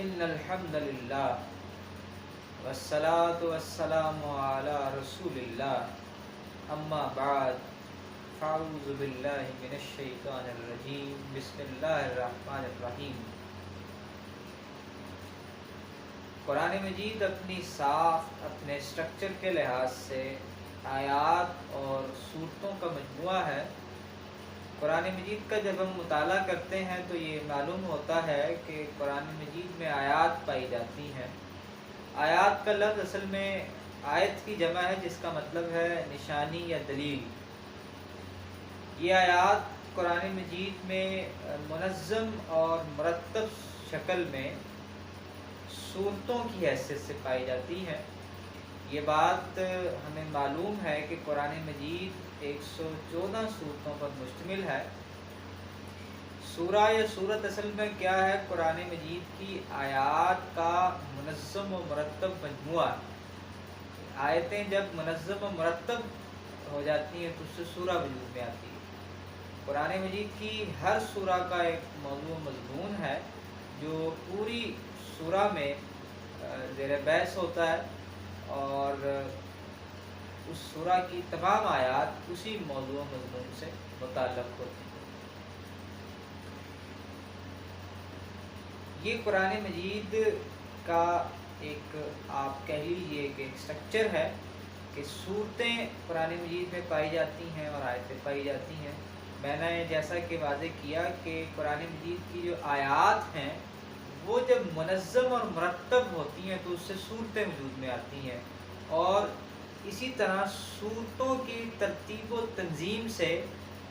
ان الحمد للہ والصلاة والسلام علی رسول اللہ اما بعد فاعوذ باللہ من الشیطان الرجیم بسم اللہ الرحمن الرحیم۔ قرآن مجید اپنی ساخت اپنے اسٹرکچر کے لحاظ سے آیات اور صورتوں کا مجموعہ ہے۔ قرآن مجید کا جب ہم مطالعہ کرتے ہیں تو یہ معلوم ہوتا ہے کہ قرآن مجید میں آیات پائی جاتی ہیں۔ آیات کا لفظ اصل میں آیت کی جمع ہے، جس کا مطلب ہے نشانی یا دلیل۔ یہ آیات قرآن مجید میں منظم اور مرتب شکل میں صورتوں کی حیثیت سے پائی جاتی ہیں۔ یہ بات ہمیں معلوم ہے کہ قرآن مجید 114 صورتوں پر مشتمل ہے۔ سورہ یا صورت اصل میں کیا ہے؟ قرآن مجید کی آیات کا منظم و مرتب مجموعہ۔ آیتیں جب منظم و مرتب ہو جاتی ہیں تو اس سے سورہ وجود میں آتی ہے۔ قرآن مجید کی ہر سورہ کا ایک موضوع و مضمون ہے جو پوری سورہ میں زیر بحث ہوتا ہے، اور اس سورہ کی تمام آیات اسی موضوع و مضمون سے متعلق ہوتی ہیں۔ یہ قرآن مجید کا ایک آپ کہہ لیجیے کہ ایک سٹرکچر ہے کہ صورتیں قرآن مجید میں پائی جاتی ہیں اور آیتیں پائی جاتی ہیں۔ میں نے جیسا کہ واضح کیا کہ قرآن مجید کی جو آیات ہیں وہ جب منظم اور مرتب ہوتی ہیں تو اس سے صورتیں وجود میں آتی ہیں، اور اسی طرح صورتوں کی ترتیب و تنظیم سے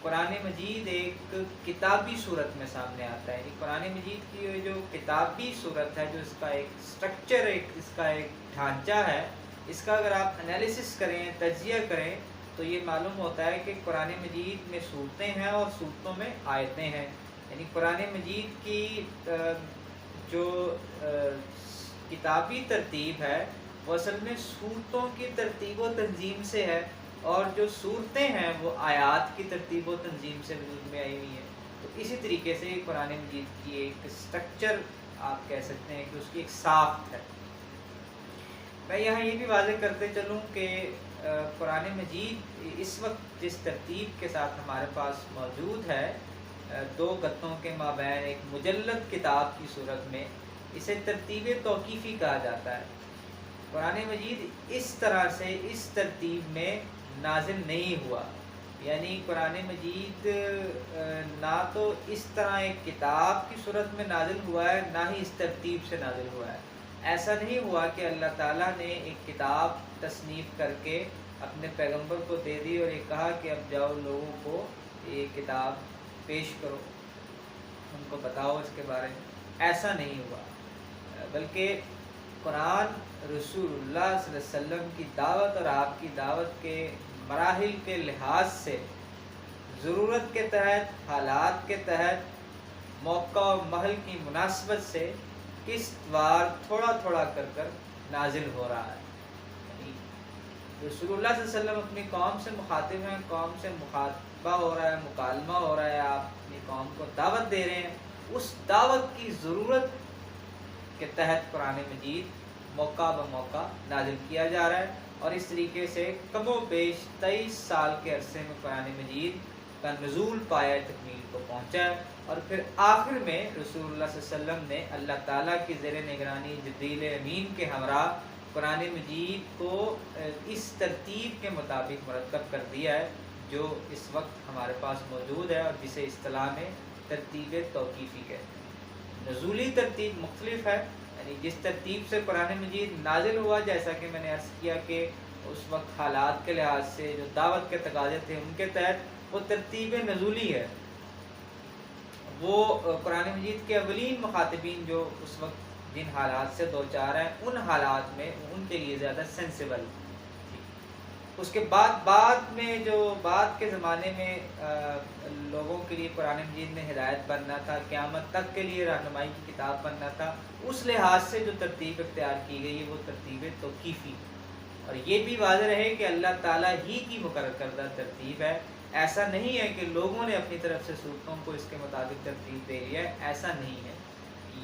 قرآن مجید ایک کتابی صورت میں سامنے آتا ہے۔ قرآن مجید کی جو کتابی صورت ہے، جو اس کا ایک سٹرکچر، اس کا ایک ڈھانچہ ہے، اس کا اگر آپ انالیسس کریں، تجزیہ کریں تو یہ معلوم ہوتا ہے کہ قرآن مجید میں صورتیں ہیں اور صورتوں میں آیتیں ہیں۔ یعنی قرآن مجید کی جو کتابی ترتیب ہے وہ اصل میں صورتوں کی ترتیب و تنظیم سے ہے، اور جو صورتیں ہیں وہ آیات کی ترتیب و تنظیم سے وجود میں آئی ہوئی ہیں۔ تو اسی طریقے سے قرآن مجید کی ایک سٹرکچر آپ کہہ سکتے ہیں کہ اس کی ایک ساخت ہے۔ میں یہاں یہ بھی واضح کرتے چلوں کہ قرآن مجید اس وقت جس ترتیب کے ساتھ ہمارے پاس موجود ہے، دو گتوں کے مابین ایک مجلد کتاب کی صورت میں، اسے ترتیب توقیفی کہا جاتا ہے۔ قرآن مجید اس طرح سے اس ترتیب میں نازل نہیں ہوا، یعنی قرآن مجید نہ تو اس طرح ایک کتاب کی صورت میں نازل ہوا ہے، نہ ہی اس ترتیب سے نازل ہوا ہے۔ ایسا نہیں ہوا کہ اللہ تعالیٰ نے ایک کتاب تصنیف کر کے اپنے پیغمبر کو دے دی اور یہ کہا کہ اب جاؤ لوگوں کو یہ کتاب پیش کرو، ان کو بتاؤ اس کے بارے میں۔ ایسا نہیں ہوا، بلکہ قرآن رسول اللہ صلی اللہ علیہ وسلم کی دعوت اور آپ کی دعوت کے مراحل کے لحاظ سے ضرورت کے تحت، حالات کے تحت، موقع اور محل کی مناسبت سے قسط وار تھوڑا تھوڑا کر نازل ہو رہا ہے۔ یعنی رسول اللہ صلی اللہ علیہ وسلم اپنی قوم سے مخاطب ہیں، قوم سے مخاطبہ ہو رہا ہے، مکالمہ ہو رہا ہے، آپ اپنی قوم کو دعوت دے رہے ہیں۔ اس دعوت کی ضرورت کے تحت قرآن مجید موقع بموقع نازل کیا جا رہا ہے، اور اس طریقے سے کم و بیش 23 سال کے عرصے میں قرآن مجید کا نزول پایہ تکمیل کو پہنچا ہے، اور پھر آخر میں رسول اللہ صلی اللہ علیہ وسلم نے اللہ تعالیٰ کی زیر نگرانی جبریل امین کے ہمراہ قرآن مجید کو اس ترتیب کے مطابق مرتب کر دیا ہے جو اس وقت ہمارے پاس موجود ہے، اور جسے اصطلاح میں ترتیب توقیفی کہتے ہیں۔ نزولی ترتیب مختلف ہے، یعنی جس ترتیب سے قرآن مجید نازل ہوا، جیسا کہ میں نے عرض کیا کہ اس وقت حالات کے لحاظ سے جو دعوت کے تقاضے تھے ان کے تحت وہ ترتیب نزولی ہے۔ وہ قرآن مجید کے اولین مخاطبین جو اس وقت جن حالات سے دوچار ہیں، ان حالات میں ان کے لیے زیادہ سینسیبل تھی۔ اس کے بعد میں جو بعد کے زمانے میں لوگوں کے لیے قرآن مجید میں ہدایت بننا تھا، قیامت تک کے لیے رہنمائی کی کتاب بننا تھا، اس لحاظ سے جو ترتیب اختیار کی گئی ہے وہ ترتیب توقیفی، اور یہ بھی واضح رہے کہ اللہ تعالیٰ ہی کی مقرر کردہ ترتیب ہے۔ ایسا نہیں ہے کہ لوگوں نے اپنی طرف سے صورتوں کو اس کے مطابق ترتیب دے لیا ہے، ایسا نہیں ہے۔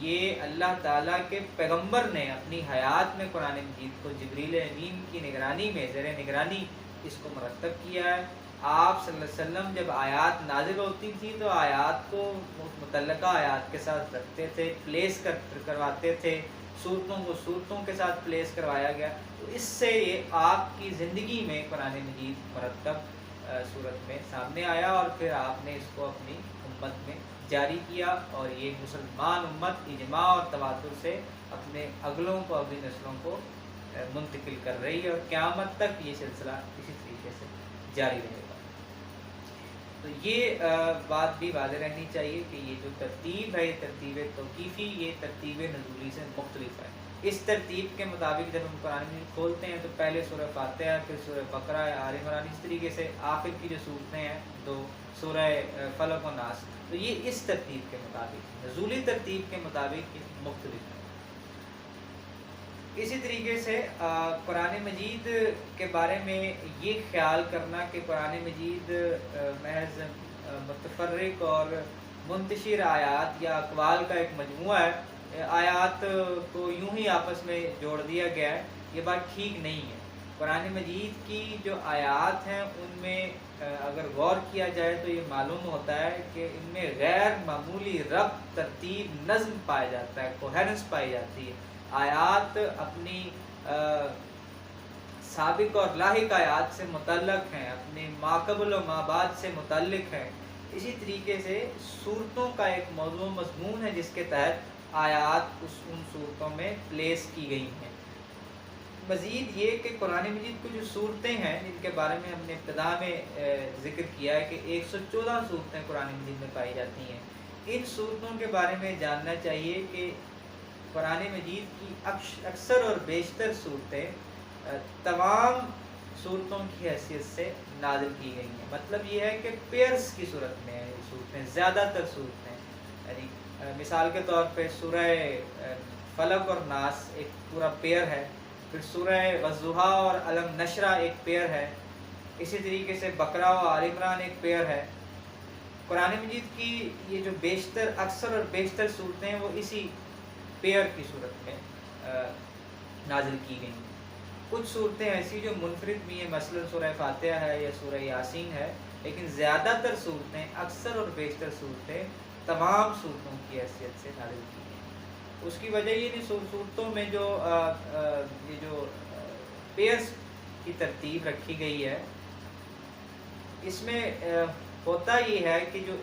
یہ اللہ تعالیٰ کے پیغمبر نے اپنی حیات میں قرآن مجید کو جبریل امین کی نگرانی میں زیر نگرانی اس کو مرتب کیا ہے۔ آپ صلی اللہ علیہ وسلم جب آیات نازل ہوتی تھی تو آیات کو متعلقہ آیات کے ساتھ رکھتے تھے، پلیس کرواتے تھے، صورتوں کو صورتوں کے ساتھ پلیس کروایا گیا، تو اس سے یہ آپ کی زندگی میں قرآن مجید مرتب صورت میں سامنے آیا، اور پھر آپ نے اس کو اپنی امت میں جاری کیا، اور یہ مسلمان امت اجماع اور تواتر سے اپنے اگلوں کو، اگلی نسلوں کو منتقل کر رہی ہے، اور قیامت تک یہ سلسلہ اسی طریقے سے جاری رہے گا۔ تو یہ بات بھی واضح رہنی چاہیے کہ یہ جو ترتیب ہے، یہ ترتیب توقیفی، یہ ترتیب نزولی سے مختلف ہے۔ اس ترتیب کے مطابق جب ہم قرآن مجید کھولتے ہیں تو پہلے سورہ فاتحہ، پھر سورہ بقرہ، آل عمران، اس طریقے سے آخر کی جو صورتیں ہیں دو سورہ فلق و ناس، تو یہ اس ترتیب کے مطابق، نزولی ترتیب کے مطابق یہ مختلف ہے۔ اسی طریقے سے قرآن مجید کے بارے میں یہ خیال کرنا کہ قرآن مجید محض متفرق اور منتشر آیات یا اقوال کا ایک مجموعہ ہے، آیات کو یوں ہی آپس میں جوڑ دیا گیا ہے، یہ بات ٹھیک نہیں ہے۔ قرآن مجید کی جو آیات ہیں ان میں اگر غور کیا جائے تو یہ معلوم ہوتا ہے کہ ان میں غیر معمولی ربط، ترتیب، نظم پایا جاتا ہے، کوہرنس پائی جاتی ہے۔ آیات اپنی سابق اور لاحق آیات سے متعلق ہیں، اپنے ماقبل و مابعد سے متعلق ہیں۔ اسی طریقے سے صورتوں کا ایک موضوع مضمون ہے جس کے تحت آیات ان صورتوں میں پلیس کی گئی ہیں۔ مزید یہ کہ قرآن مجید کی جو صورتیں ہیں جن کے بارے میں ہم نے ابتدا میں ذکر کیا ہے کہ 114 صورتیں قرآن مجید میں پائی جاتی ہیں، ان صورتوں کے بارے میں جاننا چاہیے کہ قرآن مجید کی اکثر اور بیشتر صورتیں تمام صورتوں کی حیثیت سے نازل کی گئی ہیں۔ مطلب یہ ہے کہ پیئرز کی صورت میں ہیں یہ صورتیں، زیادہ تر صورتیں، یعنی مثال کے طور پہ سورہ فلق اور ناس ایک پورا پیئر ہے، پھر سورہ والضحیٰ اور علم نشرہ ایک پیئر ہے، اسی طریقے سے بقرہ و آل عمران ایک پیئر ہے۔ قرآن مجید کی یہ جو بیشتر، اکثر اور بیشتر صورتیں ہیں وہ اسی پیئر کی صورت میں نازل کی گئی ہیں۔ کچھ صورتیں ایسی جو منفرد بھی ہیں، مثلا سورہ فاتحہ ہے یا سورہ یاسین ہے، لیکن زیادہ تر صورتیں، اکثر اور بیشتر صورتیں تمام صورتوں کی حیثیت سے نازل کی گئی ہیں۔ اس کی وجہ یہ نہیں، صورتوں میں جو یہ جو پیئرز کی ترتیب رکھی گئی ہے، اس میں ہوتا یہ ہے کہ جو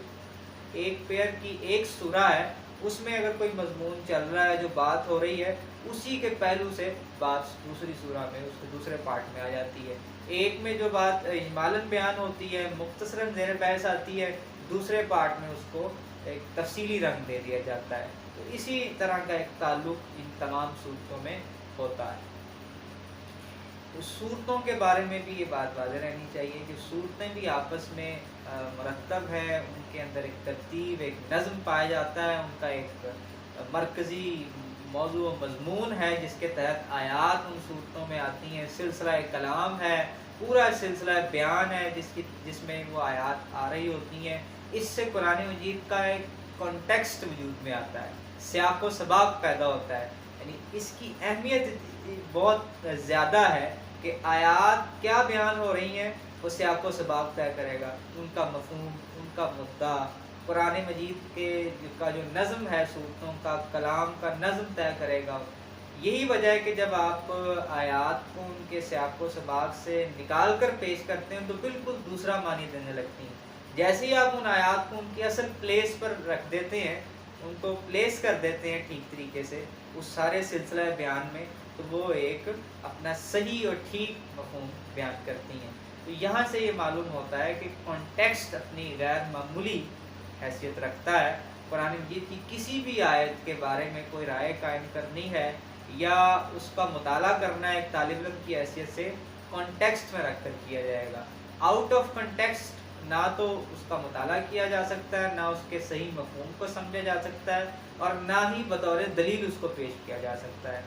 ایک پیئر کی ایک سورہ ہے، اس میں اگر کوئی مضمون چل رہا ہے، جو بات ہو رہی ہے، اسی کے پہلو سے بات دوسری سورہ میں، اس کے دوسرے پارٹ میں آ جاتی ہے۔ ایک میں جو بات اجمالاً بیان ہوتی ہے، مختصراً زیر بحث آتی ہے، دوسرے پارٹ میں اس کو ایک تفصیلی رنگ دے دیا جاتا ہے۔ تو اسی طرح کا ایک تعلق ان تمام صورتوں میں ہوتا ہے۔ صورتوں کے بارے میں بھی یہ بات واضح رہنی چاہیے کہ صورتیں بھی آپس میں مرتب ہے، ان کے اندر ایک ترتیب، ایک نظم پایا جاتا ہے، ان کا ایک مرکزی موضوع و مضمون ہے جس کے تحت آیات ان صورتوں میں آتی ہیں، سلسلہ کلام ہے، پورا سلسلہ بیان ہے جس میں وہ آیات آ رہی ہوتی ہیں۔ اس سے قرآن مجید کا ایک کانٹیکسٹ وجود میں آتا ہے، سیاق و سباق پیدا ہوتا ہے، یعنی اس کی اہمیت بہت زیادہ ہے کہ آیات کیا بیان ہو رہی ہیں وہ سیاق و سباق طے کرے گا، ان کا مفہوم، ان کا مدعا، قرآن مجید کا جو نظم ہے، صورتوں کا کلام کا نظم طے کرے گا۔ یہی وجہ ہے کہ جب آپ آیات کو ان کے سیاق و سباق سے نکال کر پیش کرتے ہیں تو بالکل دوسرا معنی دینے لگتی ہیں۔ جیسے ہی آپ ان آیات کو ان کی اصل پلیس پر رکھ دیتے ہیں، ان کو پلیس کر دیتے ہیں ٹھیک طریقے سے اس سارے سلسلہ بیان میں، تو وہ ایک اپنا صحیح اور ٹھیک مفہوم بیان کرتی ہیں۔ تو یہاں سے یہ معلوم ہوتا ہے کہ کانٹیکسٹ اپنی غیر معمولی حیثیت رکھتا ہے۔ قرآن مجید کی کسی بھی آیت کے بارے میں کوئی رائے قائم کرنی ہے یا اس کا مطالعہ کرنا ہے ایک طالب علم کی حیثیت سے، کانٹیکسٹ میں رکھ کر کیا جائے گا۔ آؤٹ آف کانٹیکسٹ نہ تو اس کا مطالعہ کیا جا سکتا ہے، نہ اس کے صحیح مفہوم کو سمجھا جا سکتا ہے، اور نہ ہی بطور دلیل اس کو پیش کیا جا سکتا ہے۔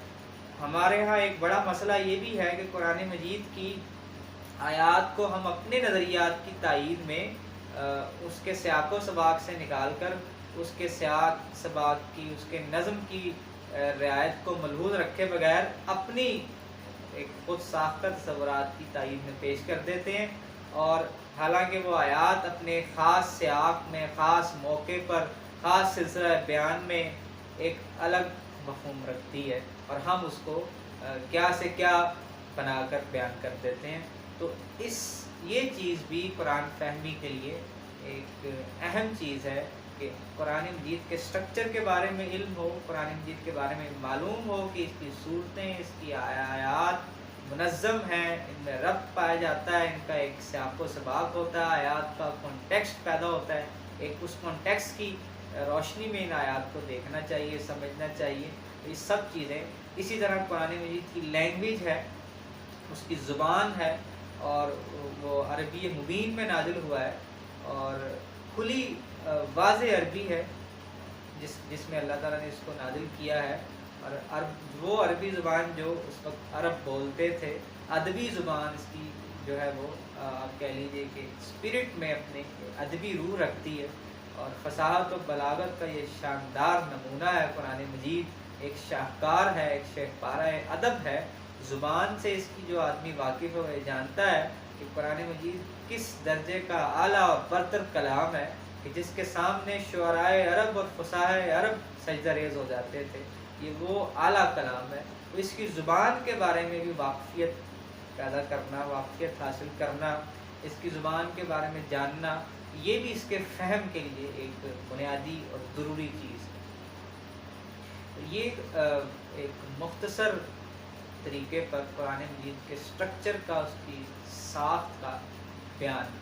ہمارے ہاں ایک بڑا مسئلہ یہ بھی ہے کہ قرآن مجید کی آیات کو ہم اپنے نظریات کی تائید میں اس کے سیاق و سباق سے نکال کر اس کے سیاق سباق کی، اس کے نظم کی رعایت کو ملحوظ رکھے بغیر اپنی ایک خود ساختہ تصورات کی تائید میں پیش کر دیتے ہیں، اور حالانکہ وہ آیات اپنے خاص سیاق میں، خاص موقع پر، خاص سلسلہ بیان میں ایک الگ مفہوم رکھتی ہے، اور ہم اس کو کیا سے کیا بنا کر بیان کر دیتے ہیں۔ تو یہ چیز بھی قرآن فہمی کے لیے ایک اہم چیز ہے کہ قرآن مجید کے سٹرکچر کے بارے میں علم ہو، قرآن مجید کے بارے میں معلوم ہو کہ اس کی صورتیں، اس کی آیات منظم ہیں، ان میں ربط پایا جاتا ہے، ان کا ایک سیاق و سباق ہوتا ہے، آیات کا کانٹیکسٹ پیدا ہوتا ہے، ایک اس کانٹیکسٹ کی روشنی میں ان آیات کو دیکھنا چاہیے، سمجھنا چاہیے۔ یہ سب چیزیں اسی طرح قرآن مجید کی لینگویج ہے، اس کی زبان ہے، اور وہ عربی مبین میں نازل ہوا ہے، اور کھلی واضح عربی ہے جس میں اللہ تعالیٰ نے اس کو نازل کیا ہے، اور وہ عربی زبان جو اس وقت عرب بولتے تھے، ادبی زبان اس کی جو ہے وہ آپ کہہ لیجیے کہ اسپرٹ میں اپنے ادبی روح رکھتی ہے، اور فصاحت و بلاغت کا یہ شاندار نمونہ ہے۔ قرآن مجید ایک شاہکار ہے، ایک شہپارہ ادب ہے۔ زبان سے اس کی جو آدمی واقف ہو یہ جانتا ہے کہ قرآن مجید کس درجے کا اعلیٰ اور برتر کلام ہے، کہ جس کے سامنے شعرائے عرب اور فصاحۂ عرب سجدہ ریز ہو جاتے تھے۔ یہ وہ اعلیٰ کلام ہے۔ تو اس کی زبان کے بارے میں بھی واقفیت پیدا کرنا، واقفیت حاصل کرنا، اس کی زبان کے بارے میں جاننا، یہ بھی اس کے فہم کے لیے ایک بنیادی اور ضروری چیز ہے۔ تو یہ ایک مختصر طریقے پر قرآن مجید کے سٹرکچر کا، اس کی ساخت کا بیان